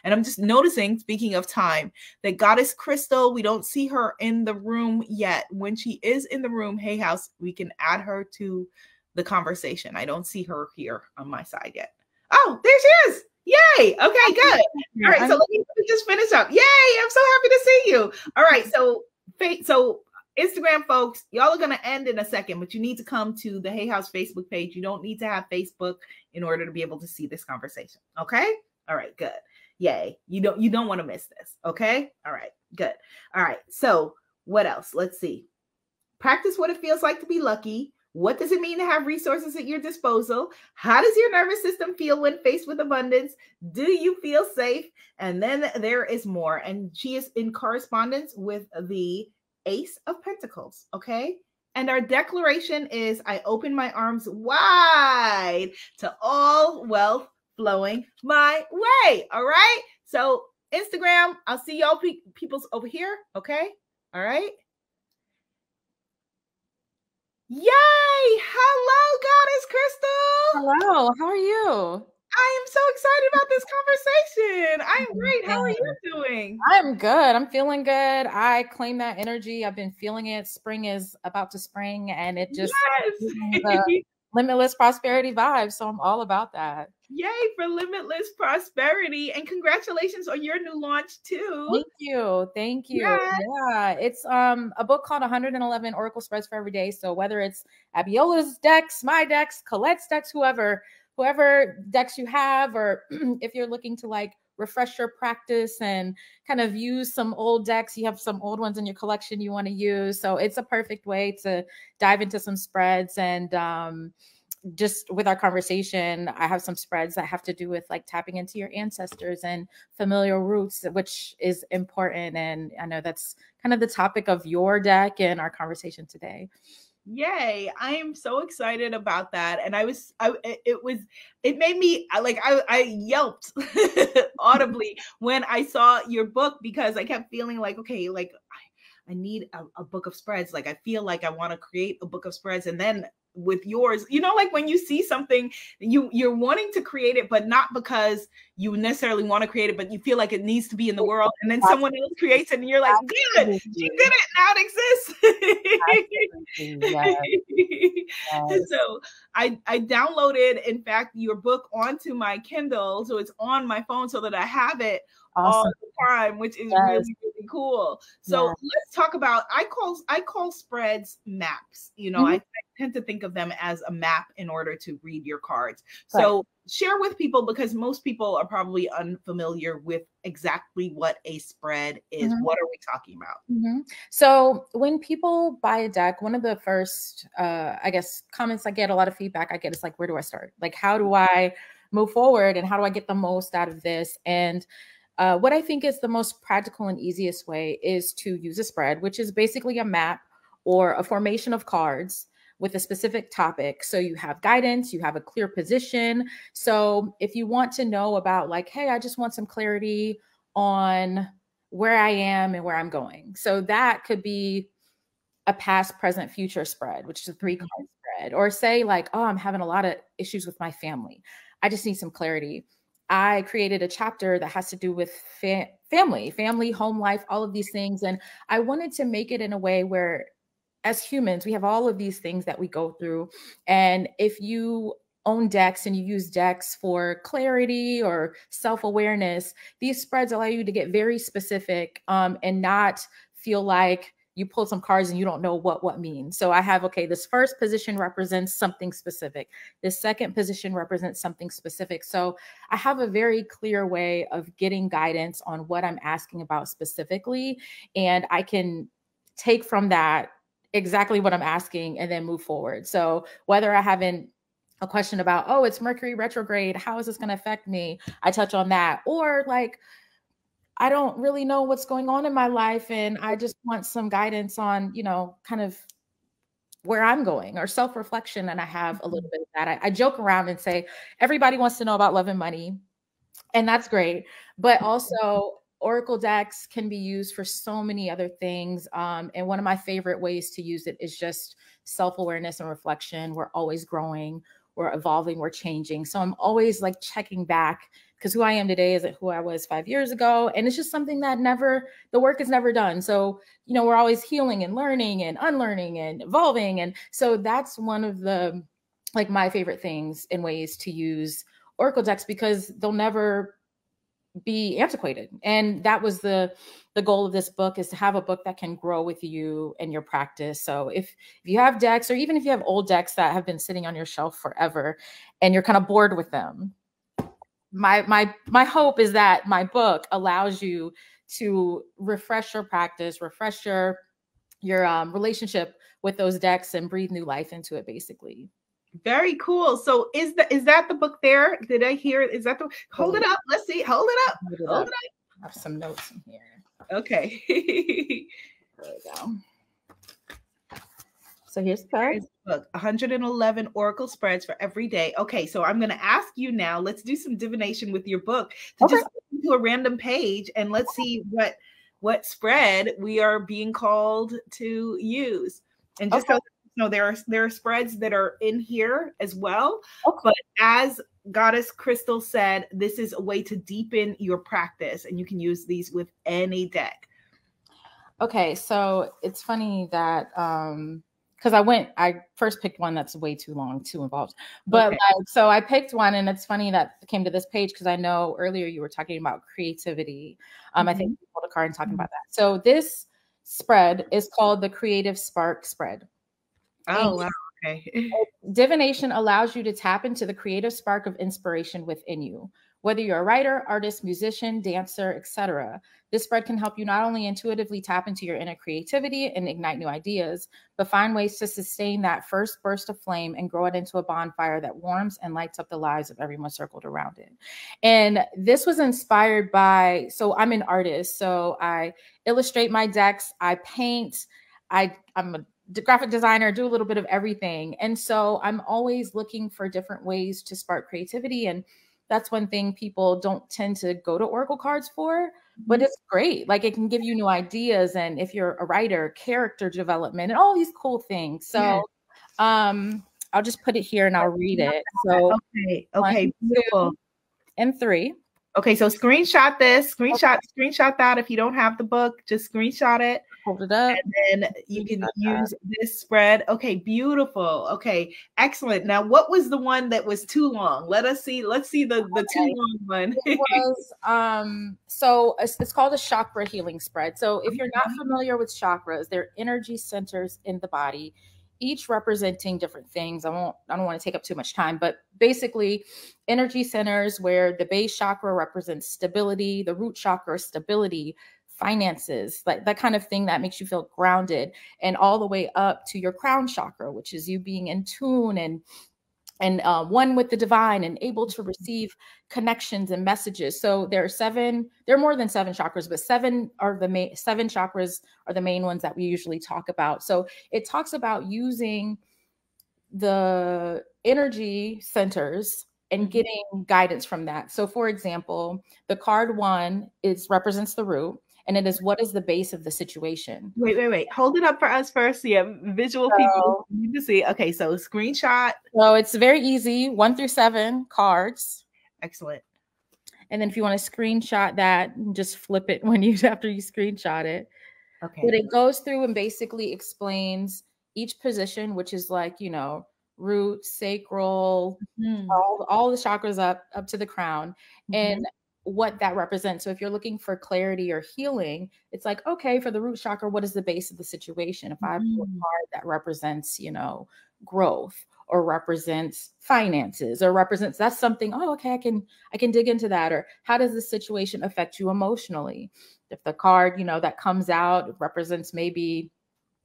And I'm just noticing, speaking of time, that Goddess Krystal, we don't see her in the room yet. When she is in the room, Hay House, we can add her to the conversation. I don't see her here on my side yet. Oh, there she is. Yay. Okay, good. All right, so let me just finish up. Yay, I'm so happy to see you. All right, so Instagram folks, y'all are going to end in a second, but you need to come to the Hay House Facebook page. You don't need to have Facebook in order to be able to see this conversation. Okay? All right, good. Yay. You don't want to miss this. Okay? All right, good. All right, so what else? Let's see. Practice what it feels like to be lucky. What does it mean to have resources at your disposal? How does your nervous system feel when faced with abundance? Do you feel safe? And then there is more. And she is in correspondence with the Ace of Pentacles, okay? And our declaration is, I open my arms wide to all wealth flowing my way, all right? So Instagram, I'll see y'all peoples over here, okay? All right? Yay! Hello, Goddess Krystal. Hello, how are you? I am so excited about this conversation. I am great. How are you doing? I'm good. I'm feeling good. I claim that energy. I've been feeling it. Spring is about to spring, and it just the limitless prosperity vibe. So I'm all about that. Yay for limitless prosperity, and congratulations on your new launch too. Thank you. Thank you. Yeah, it's a book called 111 Oracle Spreads for Every Day. So whether it's Abiola's decks, my decks, Colette's decks, whoever decks you have, or if you're looking to like refresh your practice and kind of use some old decks, you have some old ones in your collection you want to use. So it's a perfect way to dive into some spreads. And just with our conversation, I have some spreads that have to do with like tapping into your ancestors and familial roots, which is important. And I know that's kind of the topic of your deck and our conversation today. Yay. I am so excited about that. And it made me like, I yelped audibly when I saw your book, because I kept feeling like, okay, like I need a book of spreads. Like, I feel like I want to create a book of spreads. And then with yours, you know, like when you see something, you're wanting to create it, but not because you necessarily want to create it, but you feel like it needs to be in the world. And then someone else creates it and you're like, good, she did it, now it exists. Yes. So I downloaded, in fact, your book onto my Kindle. So it's on my phone so that I have it all the time, which is really, really cool. So let's talk about, I call spreads maps. You know, I tend to think of them as a map in order to read your cards. So share with people, because most people are probably unfamiliar with exactly what a spread is. What are we talking about? So when people buy a deck, one of the first, I guess, comments I get, a lot of feedback I get is like, where do I start? Like, how do I move forward and how do I get the most out of this? And what I think is the most practical and easiest way is to use a spread, which is basically a map or a formation of cards with a specific topic. So you have guidance, you have a clear position. So if you want to know about like, hey, I just want some clarity on where I am and where I'm going. So that could be a past, present, future spread, which is a 3-card spread. Or say like, oh, I'm having a lot of issues with my family. I just need some clarity. I created a chapter that has to do with family, home life, all of these things. And I wanted to make it in a way where as humans, we have all of these things that we go through. And if you own decks and you use decks for clarity or self-awareness, these spreads allow you to get very specific and not feel like you pulled some cards and you don't know what means. So I have, okay, this first position represents something specific. This second position represents something specific. So I have a very clear way of getting guidance on what I'm asking about specifically. And I can take from that exactly what I'm asking and then move forward. So whether I haven't a question about, oh, it's Mercury retrograde, how is this going to affect me? I touch on that. Or like, I don't really know what's going on in my life and I just want some guidance on, you know, kind of where I'm going, or self-reflection. And I have a little bit of that. I joke around and say, everybody wants to know about love and money. And that's great. But also Oracle decks can be used for so many other things. And one of my favorite ways to use it is just self-awareness and reflection. We're always growing, we're evolving, we're changing. So I'm always like checking back because who I am today isn't who I was 5 years ago. And it's just something that the work is never done. So, you know, we're always healing and learning and unlearning and evolving. And so that's one of the, like, my favorite things and ways to use Oracle decks, because they'll never be antiquated. And that was the goal of this book, is to have a book that can grow with you and your practice. So if you have decks, or even if you have old decks that have been sitting on your shelf forever and you're kind of bored with them, my hope is that my book allows you to refresh your practice, refresh your relationship with those decks, and breathe new life into it, basically. Very cool. So is that the book there? Did I hear? Is that the? Hold it up. Let's see. Hold it up. Hold it up. I have some notes in here. Okay. There we go. So here's the card. Book 111 Oracle spreads for every day. Okay, so I'm going to ask you now. Let's do some divination with your book. Just go to a random page and let's see what spread we are being called to use. And just so you know, there are spreads that are in here as well. But as Goddess Krystal said, this is a way to deepen your practice, and you can use these with any deck. Okay, so it's funny that because I first picked one that's way too long, too involved. But so I picked one, and it's funny that it came to this page because I know earlier you were talking about creativity. I think you pulled a card and talking about that. So this spread is called the Creative Spark Spread. Oh, wow. Okay. Divination allows you to tap into the creative spark of inspiration within you. Whether you're a writer, artist, musician, dancer, etc., this spread can help you not only intuitively tap into your inner creativity and ignite new ideas, but find ways to sustain that first burst of flame and grow it into a bonfire that warms and lights up the lives of everyone circled around it. And this was inspired by, so I'm an artist, so I illustrate my decks, I paint, I'm a graphic designer, do a little bit of everything. And so I'm always looking for different ways to spark creativity. And that's one thing people don't tend to go to Oracle cards for, but it's great. Like, it can give you new ideas. And if you're a writer, character development and all these cool things. So I'll just put it here and I'll read it. So okay, beautiful. 2, and 3. Okay, so screenshot this, screenshot that. If you don't have the book, just screenshot it. Hold it up. And then you can use this spread. Okay, beautiful. Okay, excellent. Now, what was the one that was too long? Let's see the too long one. It was, so it's called a chakra healing spread. So if you're not familiar with chakras, they're energy centers in the body, each representing different things. I don't want to take up too much time, but basically energy centers where the base chakra represents stability, the root chakra, stability, finances, like that kind of thing that makes you feel grounded, and all the way up to your crown chakra, which is you being in tune and one with the divine and able to receive connections and messages. So there are more than 7 chakras, but 7 chakras are the main ones that we usually talk about. So it talks about using the energy centers and getting guidance from that. So for example, the card 1 represents the root, and it is, what is the base of the situation? Wait. Hold it up for us first. Yeah, visual people need to see. Okay, so screenshot. So it's very easy, 1 through 7 cards. Excellent. And then if you want to screenshot that, just flip it after you screenshot it. Okay. But it goes through and basically explains each position, which is like, root, sacral, all the chakras up to the crown, and what that represents. So if you're looking for clarity or healing, it's like, okay, for the root chakra, what is the base of the situation? If I have a card that represents, growth, or represents finances, or represents, that's something, okay, I can dig into that. Or how does the situation affect you emotionally? If the card, that comes out represents maybe,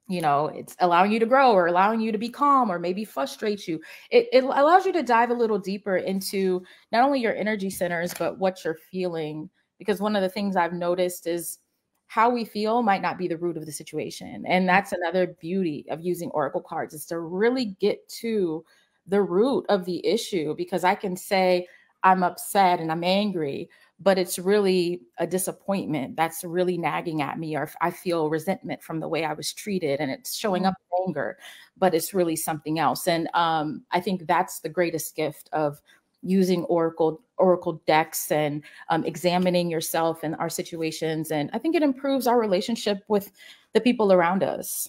it's allowing you to grow, or allowing you to be calm, or maybe frustrates you. It allows you to dive a little deeper into not only your energy centers, but what you're feeling. Because one of the things I've noticed is how we feel might not be the root of the situation. And that's another beauty of using Oracle cards, is to really get to the root of the issue. Because I can say I'm upset and I'm angry, but it's really a disappointment that's really nagging at me, or if I feel resentment from the way I was treated and it's showing up in anger, but it's really something else. And I think that's the greatest gift of using oracle decks and examining yourself and our situations. And I think it improves our relationship with the people around us.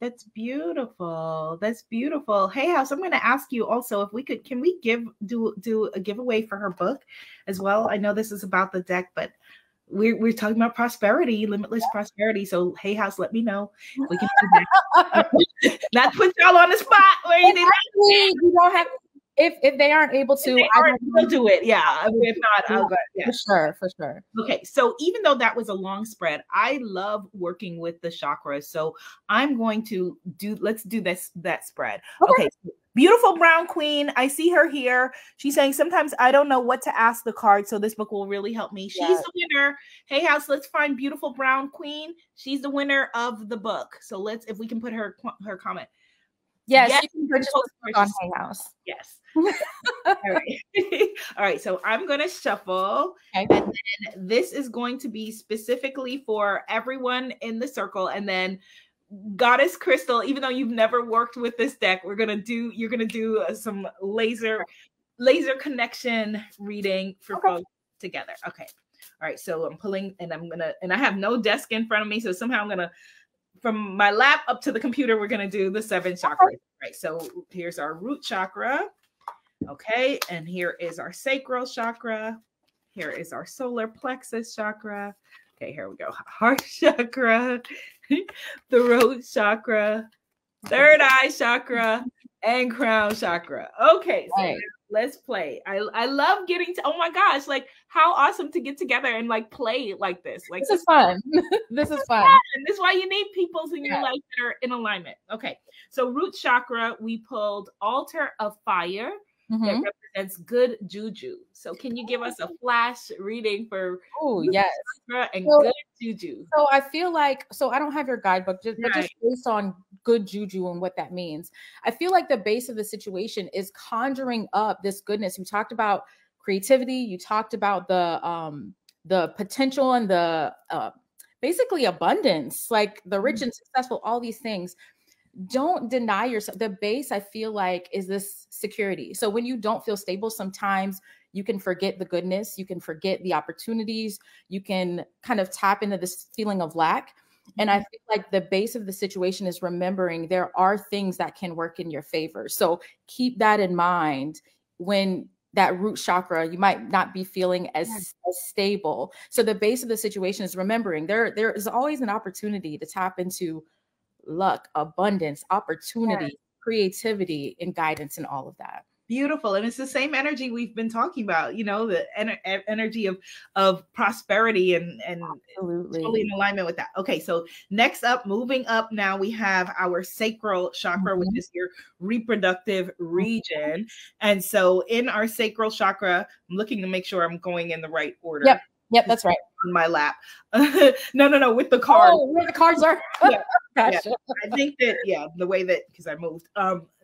That's beautiful. That's beautiful. Hey House, I'm going to ask you also if we could, can we do a giveaway for her book as well? I know this is about the deck, but we're talking about prosperity, limitless prosperity. So hey House, let me know. We can do that. Not put y'all on the spot where you don't have. If they aren't able to, we'll do it. Yeah. If not, I'll go. Yeah. For sure. Okay. So even though that was a long spread, I love working with the chakras. So I'm going to let's do that spread. Okay. Beautiful brown queen. I see her here. She's saying, sometimes I don't know what to ask the card. So this book will really help me. She's the winner. Hey House, let's find beautiful brown queen. She's the winner of the book. So if we can put her comment. Yes, you can purchase on Hey House. Yes. All right. All right. So I'm going to shuffle. Okay. And then this is going to be specifically for everyone in the circle. And then Goddess Krystal, even though you've never worked with this deck, you're going to do some laser connection reading for folks together. Okay. All right. So I'm pulling and I have no desk in front of me. So somehow I'm going to, from my lap up to the computer, we're going to do the 7 chakras. Right. So here's our root chakra. Okay. And here is our sacral chakra. Here is our solar plexus chakra. Okay. Here we go. Heart chakra, throat chakra, third eye chakra, and crown chakra. Okay. So let's play. I love getting to, oh my gosh, like how awesome to get together and like play like this. Like this is fun. This is fun. And this is why you need people in your life that are in alignment. Okay. So root chakra, we pulled altar of fire. That represents good juju. So can you give us a flash reading for chakra and good juju? So I feel like, I don't have your guidebook, but just based on good juju and what that means. I feel like the base of the situation is conjuring up this goodness. You talked about creativity. You talked about the potential and the basically abundance, like the rich and successful, all these things. Don't deny yourself. The base, I feel like, is this security. So when you don't feel stable, sometimes you can forget the goodness, you can forget the opportunities, you can kind of tap into this feeling of lack. And I feel like the base of the situation is remembering there are things that can work in your favor. So keep that in mind when that root chakra, you might not be feeling as stable. So the base of the situation is remembering there is always an opportunity to tap into luck, abundance, opportunity, creativity, and guidance, and all of that. Beautiful. And it's the same energy we've been talking about, the energy of prosperity and totally in alignment with that. Okay. So next up, moving up now, we have our sacral chakra, which is your reproductive region. And so in our sacral chakra, I'm looking to make sure I'm going in the right order. Yep, that's right. On my lap. No, with the cards. Oh, where the cards are. Gotcha. I think that, the way that, because I moved,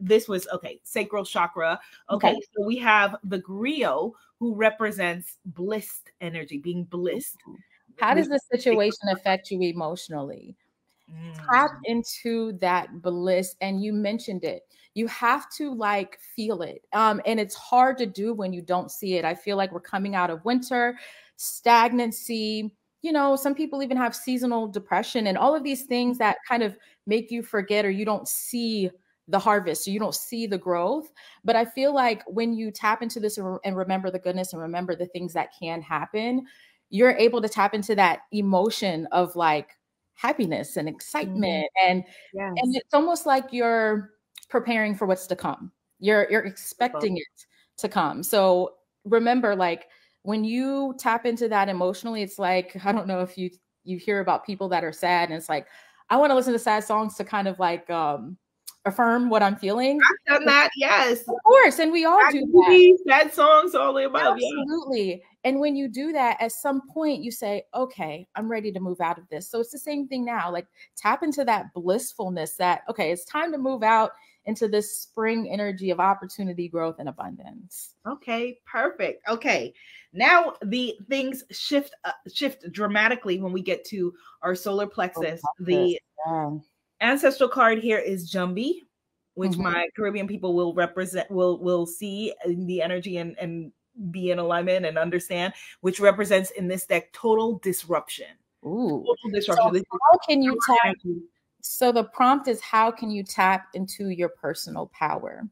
this was, sacral chakra. Okay, so we have the griot, who represents blissed energy, being blissed. How does the situation affect you emotionally? Tap into that bliss. And you mentioned it. You have to feel it. And it's hard to do when you don't see it. I feel like we're coming out of winter, stagnancy. Some people even have seasonal depression and all of these things that kind of make you forget, or you don't see the harvest, or you don't see the growth. But I feel like when you tap into this and remember the goodness and remember the things that can happen, you're able to tap into that emotion of happiness and excitement. And it's almost like you're preparing for what's to come. You're expecting it to come. So remember, when you tap into that emotionally, it's I don't know if you hear about people that are sad, and it's I want to listen to sad songs to kind of affirm what I'm feeling. I've done that, yes. Of course, and we all do that. Sad songs, all the above. Absolutely. Yeah. And when you do that, at some point you say, okay, I'm ready to move out of this. So it's the same thing now. Tap into that blissfulness that, okay, it's time to move out into this spring energy of opportunity, growth, and abundance. Okay, perfect. Okay, now the things shift dramatically when we get to our solar plexus. The ancestral card here is Jumbi. which my Caribbean people will represent, will see in the energy and be in alignment and understand, which represents in this deck total disruption. Ooh. Total disruption. So how can you tap? So the prompt is, how can you tap into your personal power?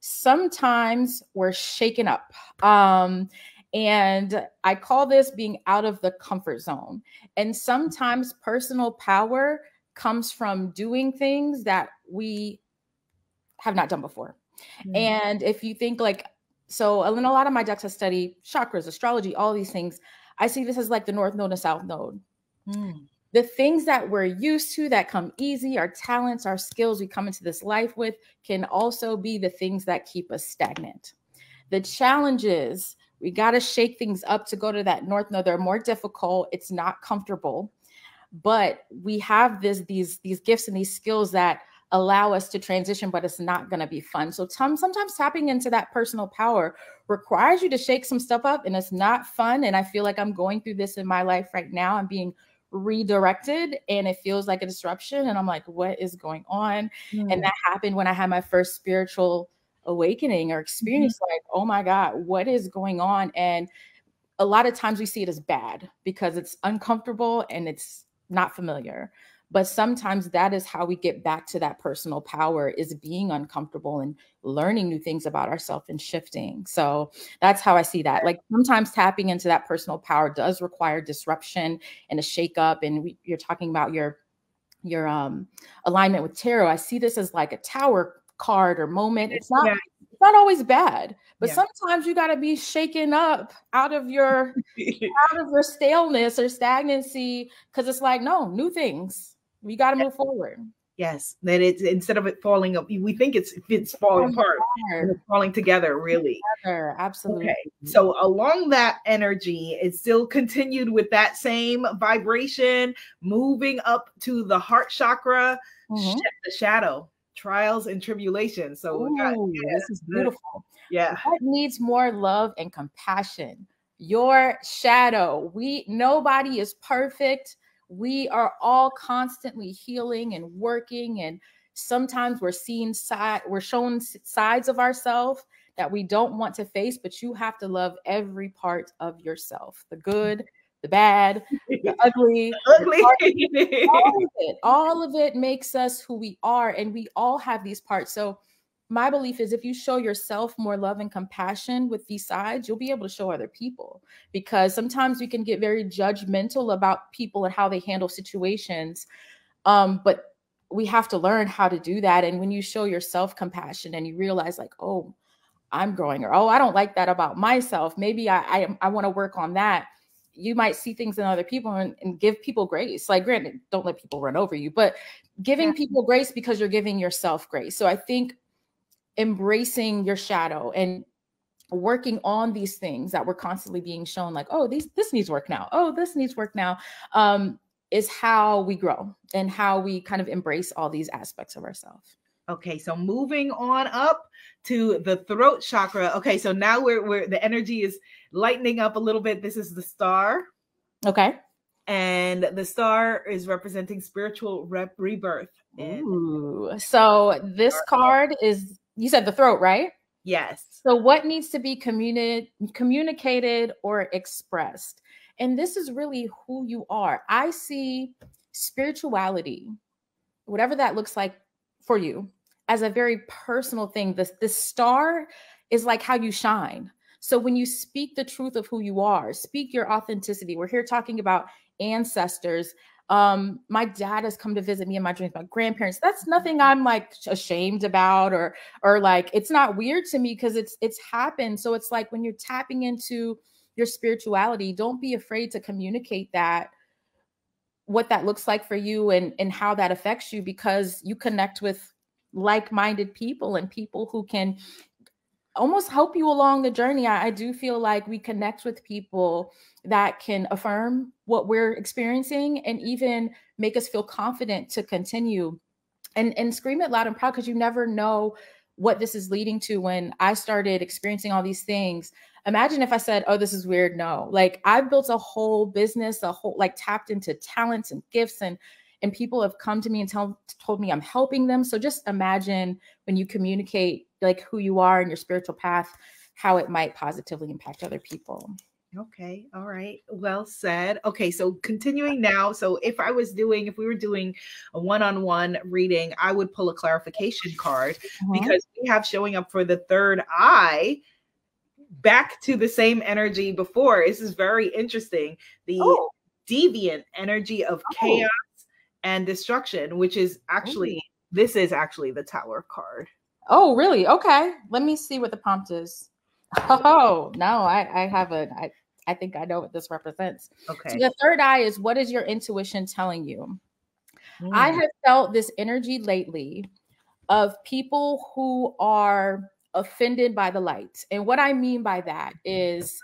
Sometimes we're shaken up. And I call this being out of the comfort zone. And sometimes personal power comes from doing things that we have not done before. And if you think like, so in a lot of my decks, I study chakras, astrology, all these things. I see this as like the North Node and South Node. The things that we're used to that come easy, our talents, our skills we come into this life with, can also be the things that keep us stagnant. The challenge is we got to shake things up to go to that North Node. They're more difficult. It's not comfortable, but we have these gifts and these skills that allow us to transition, but it's not going to be fun. So sometimes tapping into that personal power requires you to shake some stuff up, and it's not fun. And I feel like I'm going through this in my life right now. I'm being redirected and it feels like a disruption. And I'm like, what is going on? And that happened when I had my first spiritual awakening or experience. Like, oh my God, what is going on? And a lot of times we see it as bad because it's uncomfortable and it's not familiar. But sometimes that is how we get back to that personal power, is being uncomfortable and learning new things about ourselves and shifting. So that's how I see that. Like sometimes tapping into that personal power does require disruption and a shake up. And you're talking about your alignment with tarot. I see this as like a tower card or moment. It's not always bad, but sometimes you got to be shaken up out of your staleness or stagnancy, because it's like, no, new things. We got to move forward. Yes, that it's, instead of it falling up, we think it's falling apart. And it's falling together, really. Absolutely. Okay. So along that energy, it still continued with that same vibration, moving up to the heart chakra, the shadow, trials and tribulations. So this is beautiful. Yeah. What needs more love and compassion? Your shadow. Nobody is perfect. We are all constantly healing and working, and sometimes we're shown sides of ourselves that we don't want to face, but you have to love every part of yourself, the good, the bad, the ugly, all of it makes us who we are, and we all have these parts. So my belief is if you show yourself more love and compassion with these sides, you'll be able to show other people, because sometimes we can get very judgmental about people and how they handle situations. But we have to learn how to do that. And when you show yourself compassion and you realize like, oh, I'm growing, or, oh, I don't like that about myself. Maybe I want to work on that. You might see things in other people and give people grace. Like, granted, don't let people run over you, but giving people grace because you're giving yourself grace. So I think embracing your shadow and working on these things that we're constantly being shown, like, oh, this needs work now. Oh, this needs work now, is how we grow and how we kind of embrace all these aspects of ourselves. Okay, so moving on up to the throat chakra. Okay, so now we're the energy is lightening up a little bit. This is the star. Okay. And the star is representing spiritual rebirth. Ooh. So this card is, you said the throat, right? Yes. So what needs to be communicated or expressed? And this is really who you are. I see spirituality, whatever that looks like for you, as a very personal thing. The star is like how you shine. So when you speak the truth of who you are, speak your authenticity. We're here talking about ancestors. My dad has come to visit me in my dreams, my grandparents. That's nothing I'm like ashamed about or like, it's not weird to me because it's happened. So it's like when you're tapping into your spirituality, don't be afraid to communicate that, what that looks like for you and how that affects you, because you connect with like-minded people and people who can almost help you along the journey. I do feel like we connect with people that can affirm what we're experiencing and even make us feel confident to continue and scream it loud and proud, because you never know what this is leading to. When I started experiencing all these things, imagine if I said, oh, this is weird. No, like I've built a whole business, like tapped into talents and gifts and and people have come to me and told me I'm helping them. So just imagine when you communicate like who you are and your spiritual path, how it might positively impact other people. Okay. All right. Well said. Okay. So continuing now. So if we were doing a one-on-one reading, I would pull a clarification card because we have showing up for the third eye back to the same energy before. This is very interesting. The deviant energy of chaos and destruction, which is actually, this is actually the Tower card. Oh, really? Okay. Let me see what the prompt is. Oh, no, I think I know what this represents. Okay. So the third eye is, what is your intuition telling you? I have felt this energy lately of people who are offended by the light. And what I mean by that is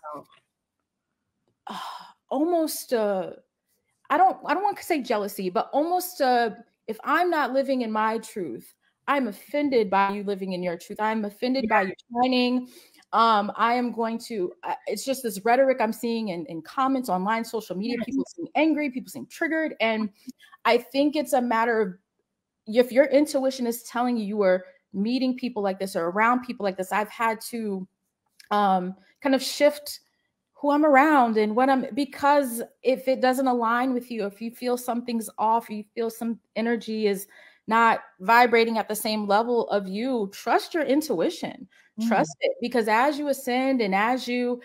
almost I don't want to say jealousy, but almost if I'm not living in my truth, I'm offended by you living in your truth. I'm offended by you shining. I am going to, it's just this rhetoric I'm seeing in comments online, social media, people seem angry, people seem triggered. And I think it's a matter of, if your intuition is telling you you are meeting people like this or around people like this, I've had to kind of shift who I'm around and because if it doesn't align with you, if you feel something's off, you feel some energy is not vibrating at the same level of you, trust your intuition, trust it, because as you ascend and as you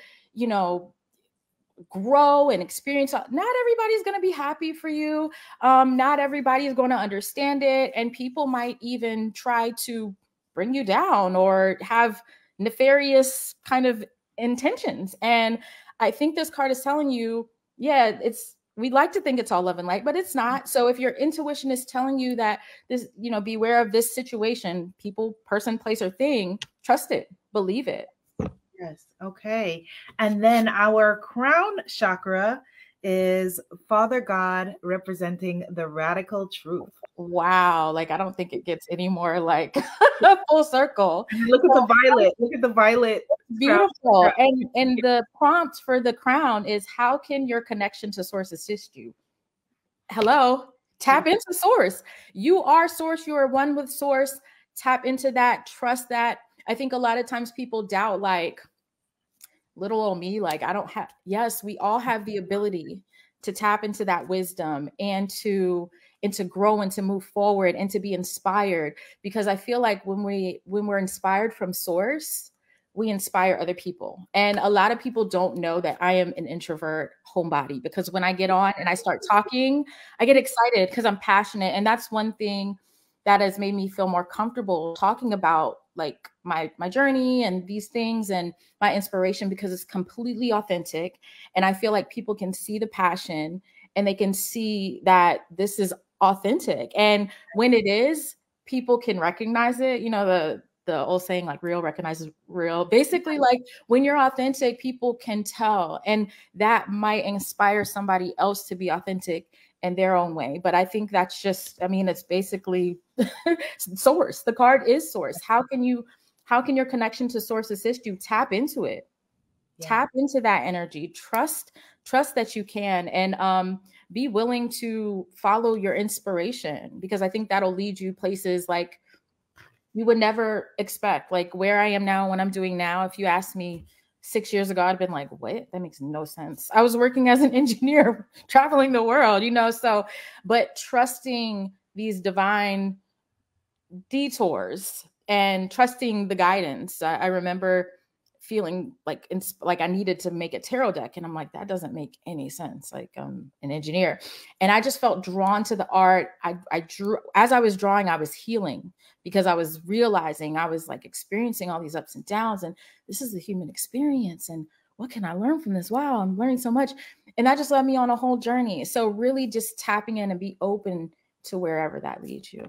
grow and experience, not everybody's going to be happy for you. Not everybody is going to understand it. And people might even try to bring you down or have nefarious kind of intentions. And I think this card is telling you, we like to think it's all love and light, but it's not. So if your intuition is telling you that this, beware of this situation, people, person, place, or thing, trust it, believe it. Yes. Okay. And then our crown chakra is Father God representing the radical truth. Wow. Like, I don't think it gets any more like full circle. Look at the violet. Look at the violet. Beautiful. And the prompt for the crown is, how can your connection to source assist you? Hello. Tap into source. You are source. You are one with source. Tap into that. Trust that. I think a lot of times people doubt, like, little old me, like, I don't have, yes, we all have the ability to tap into that wisdom and to grow and to move forward and to be inspired. Because I feel like when we're inspired from source, we inspire other people. And a lot of people don't know that I am an introvert homebody, because when I get on and I start talking, I get excited because I'm passionate. And that's one thing that has made me feel more comfortable talking about, like, my journey and these things and my inspiration, because it's completely authentic. And I feel like people can see the passion and they can see that this is authentic. And when it is, people can recognize it. The old saying, like, real recognizes real. Basically, like, when you're authentic, people can tell, and that might inspire somebody else to be authentic in their own way. But I think that's just, it's basically source. The card is source. How can your connection to source assist you? Tap into it. Yeah. Tap into that energy. Trust that you can, and be willing to follow your inspiration, because I think that'll lead you places like you would never expect. Like where I am now, what I'm doing now, if you asked me 6 years ago, I'd been like, what? That makes no sense. I was working as an engineer, traveling the world, so, but trusting these divine detours and trusting the guidance. I remember feeling like I needed to make a tarot deck. And I'm like, that doesn't make any sense. Like, I'm an engineer. And I just felt drawn to the art. I drew, as I was drawing, I was healing, because I was realizing I was like experiencing all these ups and downs, and this is the human experience. And what can I learn from this? Wow, I'm learning so much. And that just led me on a whole journey. So really just tapping in and be open to wherever that leads you.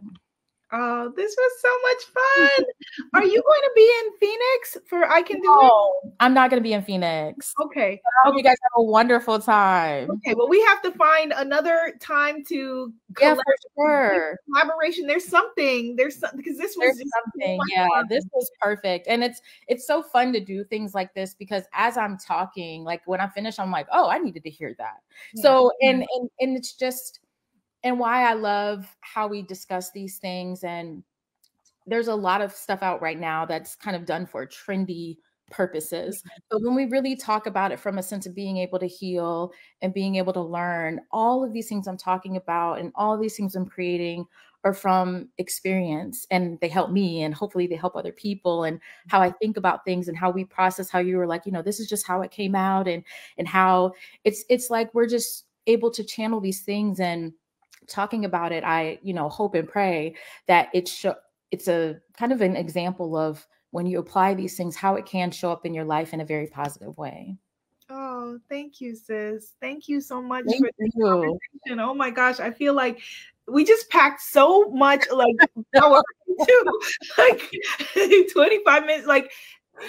Oh, this was so much fun. Are you going to be in Phoenix for I Can Do It? I'm not going to be in Phoenix. Okay. I hope you guys have a wonderful time. Okay. Well, we have to find another time to collaboration. There's something. Because this was something. Yeah, this was perfect. And it's so fun to do things like this, because as I'm talking, like when I finish, I'm like, oh, I needed to hear that. Yeah. So, and it's just, and why I love how we discuss these things. And there's a lot of stuff out right now that's kind of done for trendy purposes. But when we really talk about it from a sense of being able to heal and being able to learn, all of these things I'm talking about and all these things I'm creating are from experience, and they help me, and hopefully they help other people, and how I think about things and how we process, how you were like, you know, this is just how it came out, and how it's like we're just able to channel these things. And talking about it, I, you know, hope and pray that it's a kind of an example of when you apply these things, how it can show up in your life in a very positive way. Oh, thank you, sis. Thank you so much Thank for this you. conversation. Oh my gosh, I feel like we just packed so much like power into like 25 minutes. Like,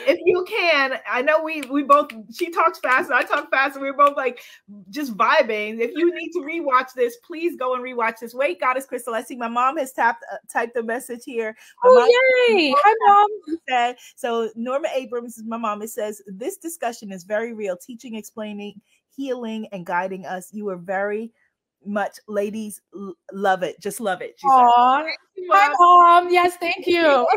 if you can, I know we both, she talks fast and I talk fast, and we're both like just vibing. If you need to rewatch this, please go and rewatch this. Wait, Goddess Krystal, I see my mom has typed a message here. Yay! Hi, Mom. Said, so Norma Abrams is my mom. It says, this discussion is very real, teaching, explaining, healing, and guiding us. You are very much, ladies, love it. Just love it. She said. Hi, Mom. Yes, thank you.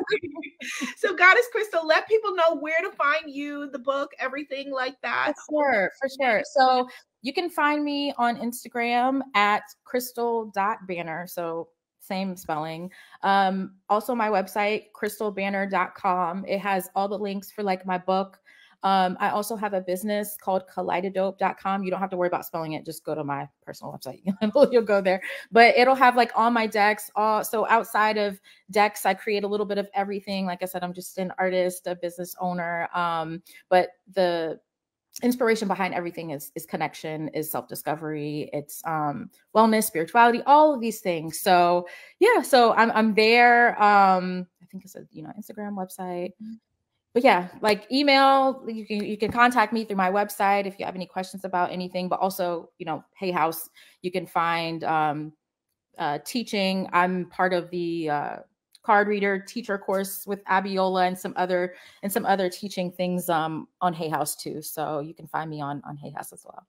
So Goddess Krystal, let people know where to find you, the book, everything like that. For sure. So you can find me on Instagram at krystal.banner. So same spelling. Also my website, krystalbanner.com. It has all the links for like my book. I also have a business called kaleidodope.com. You don't have to worry about spelling it. Just go to my personal website. You'll go there. But it'll have like all my decks. So outside of decks, I create a little bit of everything. Like I said, I'm just an artist, a business owner. But the inspiration behind everything is connection, is self-discovery, it's wellness, spirituality, all of these things. So yeah, so I'm there. I think it's a, you know, Instagram, website. But yeah, like email, you can contact me through my website if you have any questions about anything. But also, you know, Hay House, you can find teaching. I'm part of the card reader teacher course with Abiola and some other teaching things on Hay House too. So you can find me on Hay House as well.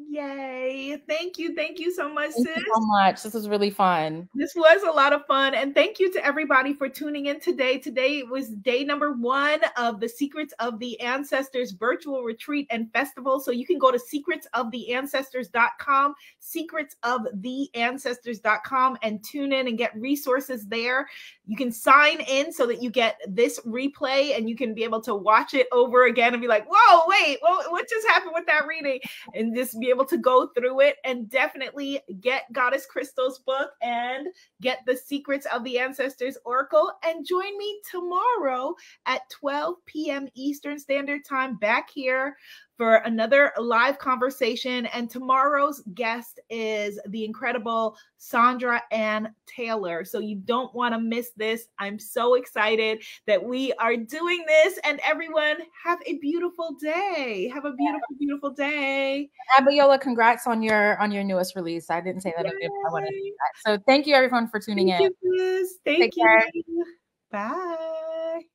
Yay. Thank you so much, sis. Thank you so much. This was really fun. This was a lot of fun. And thank you to everybody for tuning in today. Today was day number 1 of the Secrets of the Ancestors virtual retreat and festival. So you can go to secretsoftheancestors.com, secretsoftheancestors.com, and tune in and get resources there. You can sign in so that you get this replay and you can be able to watch it over again and be like, whoa, wait, what just happened with that reading? And just be able to go through it, and definitely get Goddess Krystal's book and get the Secrets of the Ancestors Oracle, and join me tomorrow at 12 p.m. Eastern Standard Time back here for another live conversation. And tomorrow's guest is the incredible Sandra Ann Taylor. So you don't want to miss this. I'm so excited that we are doing this, and everyone have a beautiful day. Have a beautiful, beautiful day. Abiola, congrats on your newest release. I didn't say that. I wanted to do that. So thank you everyone for tuning in. Thank you. Bye.